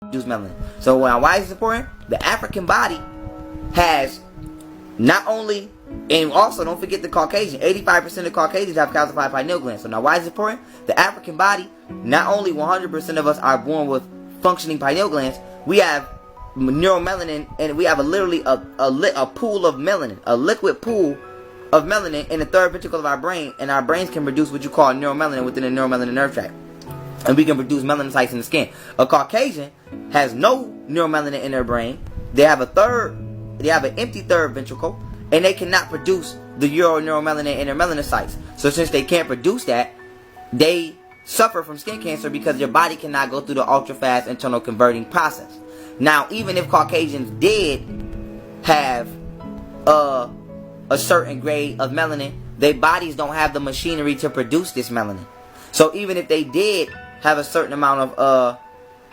produce melanin. So why is this important? The African body has not only, and also don't forget the Caucasian, 85% of Caucasians have calcified pineal glands. So now why is it important? The African body, not only 100% of us are born with functioning pineal glands, we have neuromelanin, and we have literally a pool of melanin, a liquid pool of melanin in the third ventricle of our brain, and our brains can produce what you call neuromelanin within the neuromelanin nerve tract. And we can produce melanocytes in the skin. A Caucasian has no neuromelanin in their brain. They have an empty third ventricle, and they cannot produce the neuromelanin in their melanocytes. So since they can't produce that, they suffer from skin cancer because their body cannot go through the ultra-fast internal converting process. Now, even if Caucasians did have a certain grade of melanin, their bodies don't have the machinery to produce this melanin. So even if they did have a certain amount of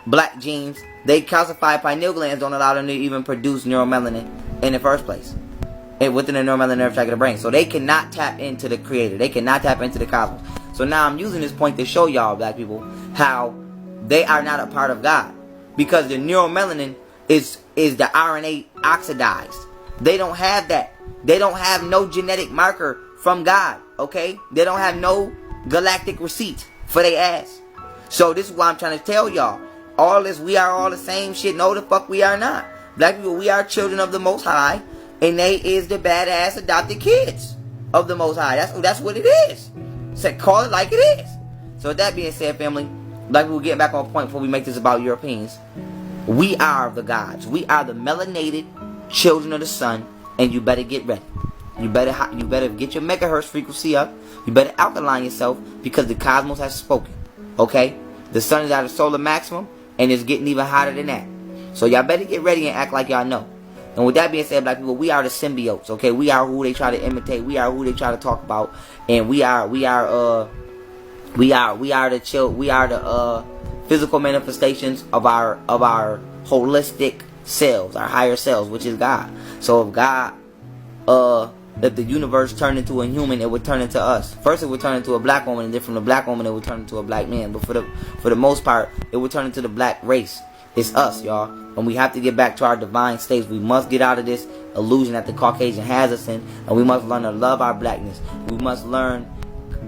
black genes, they calcified pineal glands don't allow them to even produce neuromelanin in the first place, and within the neuromelanin nerve tract of the brain. So they cannot tap into the creator. They cannot tap into the cosmos. So now I'm using this point to show y'all, black people, how they are not a part of God, because the neuromelanin is the RNA oxidized. They don't have that. They don't have no genetic marker from God. Okay, they don't have no galactic receipt for their ass. So this is what I'm trying to tell y'all. All this, we are all the same shit. No, the fuck we are not. Black people, we are children of the Most High, and they is the badass adopted kids of the Most High. That's what it is. So call it like it is. So with that being said, family, black people, getting back on point before we make this about Europeans. We are the gods. We are the melanated children of the sun, and you better get ready. You better get your megahertz frequency up. You better alkaline yourself, because the cosmos has spoken. Okay? The sun is at a solar maximum, and it's getting even hotter than that. So y'all better get ready and act like y'all know. And with that being said, black people, we are the symbiotes. Okay? We are who they try to imitate. We are who they try to talk about. And we are the physical manifestations of our holistic selves, our higher selves, which is God. So if God, if the universe turned into a human, it would turn into us. First it would turn into a black woman, and then from the black woman it would turn into a black man. But for the most part, it would turn into the black race. It's us, y'all. And we have to get back to our divine states. We must get out of this illusion that the Caucasian has us in, and we must learn to love our blackness. We must learn,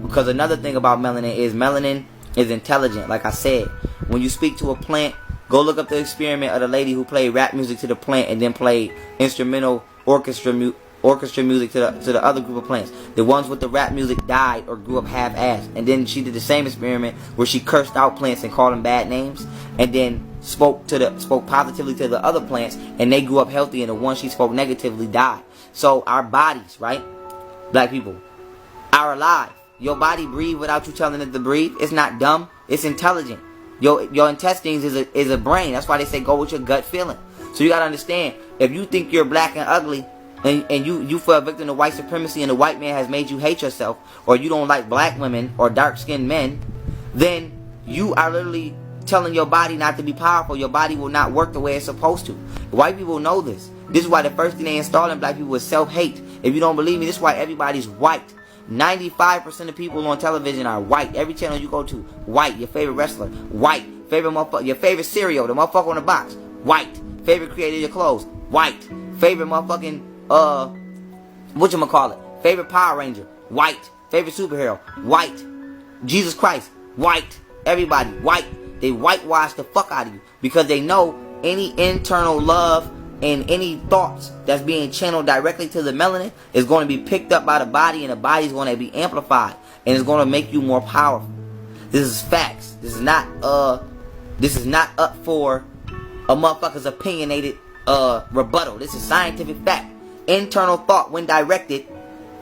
because another thing about melanin is intelligent. Like I said, when you speak to a plant, go look up the experiment of the lady who played rap music to the plant and then played instrumental orchestra music to the other group of plants. The ones with the rap music died or grew up half-assed. And then she did the same experiment where she cursed out plants and called them bad names, and then spoke positively to the other plants, and they grew up healthy, and the ones she spoke negatively died. So our bodies, right, black people, are alive. Your body breathes without you telling it to breathe. It's not dumb. It's intelligent. Your intestines is a brain. That's why they say go with your gut feeling. So you gotta understand, if you think you're black and ugly, and you fell victim to white supremacy, and the white man has made you hate yourself, or you don't like black women or dark-skinned men, then you are literally telling your body not to be powerful. Your body will not work the way it's supposed to. White people know this. This is why the first thing they install in black people is self-hate. If you don't believe me, this is why everybody's white. 95% of people on television are white. Every channel you go to, white. Your favorite wrestler, white. Favorite motherfucker, your favorite cereal, the motherfucker on the box, white. Favorite creator of your clothes, white. Favorite motherfucking whatchamacallit, favorite Power Ranger, white. Favorite superhero, white. Jesus Christ, white. Everybody, white. They whitewash the fuck out of you, because they know any internal love and any thoughts that's being channeled directly to the melanin is going to be picked up by the body, and the body is going to be amplified, and it's going to make you more powerful. This is facts. This is not up for a motherfucker's opinionated rebuttal. This is scientific fact. Internal thought, when directed,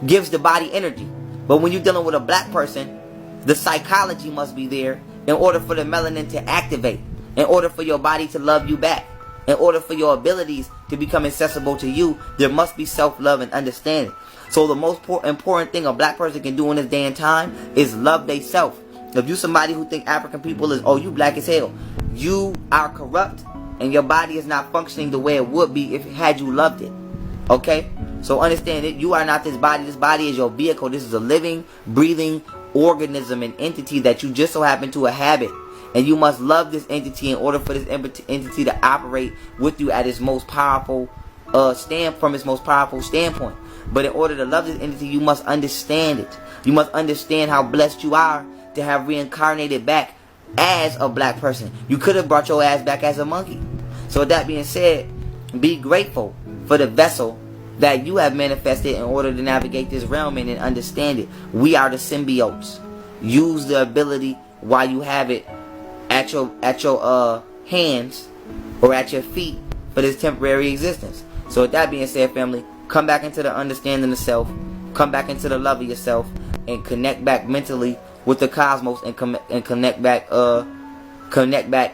gives the body energy. But when you're dealing with a black person, the psychology must be there in order for the melanin to activate, in order for your body to love you back, in order for your abilities to become accessible to you. There must be self-love and understanding. So the most important thing a black person can do in this day and time is love they self. If you somebody who think African people is, oh, you black as hell, you are corrupt, and your body is not functioning the way it would be if had you loved it. Okay? So understand it. You are not this body. This body is your vehicle. This is a living, breathing organism and entity that you just so happen to inhabit And you must love this entity in order for this entity to operate with you at its most powerful from its most powerful standpoint. But in order to love this entity, you must understand it. You must understand how blessed you are to have reincarnated back as a black person. You could have brought your ass back as a monkey. So with that being said, be grateful for the vessel that you have manifested in order to navigate this realm in and understand it. We are the symbiotes. Use the ability while you have it at your hands or at your feet for this temporary existence. So with that being said, family, come back into the understanding of self, come back into the love of yourself, and connect back mentally with the cosmos, and connect back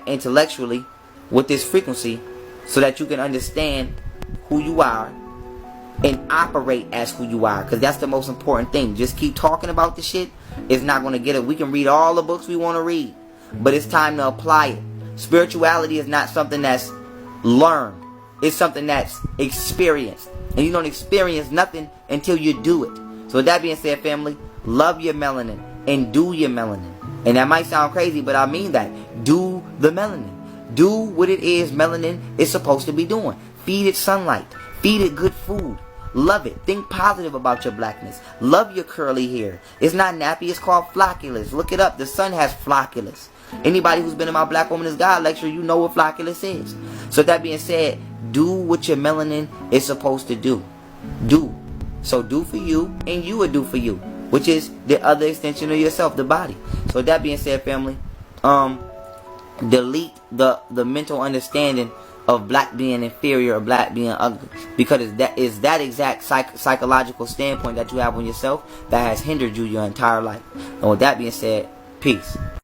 intellectually with this frequency, so that you can understand who you are and operate as who you are. Because that's the most important thing. Just keep talking about the shit. It's not going to get it. We can read all the books we want to read, but it's time to apply it. Spirituality is not something that's learned. It's something that's experienced. And you don't experience nothing until you do it. So with that being said, family, love your melanin and do your melanin. And that might sound crazy, but I mean that. Do the melanin. Do what it is melanin is supposed to be doing. Feed it sunlight. Feed it good food. Love it. Think positive about your blackness. Love your curly hair. It's not nappy. It's called flocculus. Look it up. The sun has flocculus. Anybody who's been in my Black Woman is God lecture, you know what flocculus is. So with that being said, do what your melanin is supposed to do. Do. So do for you, and you will do for you, which is the other extension of yourself, the body. So with that being said, family, delete the mental understanding of black being inferior or black being ugly, because that is that exact psychological standpoint that you have on yourself that has hindered you your entire life. And with that being said, peace.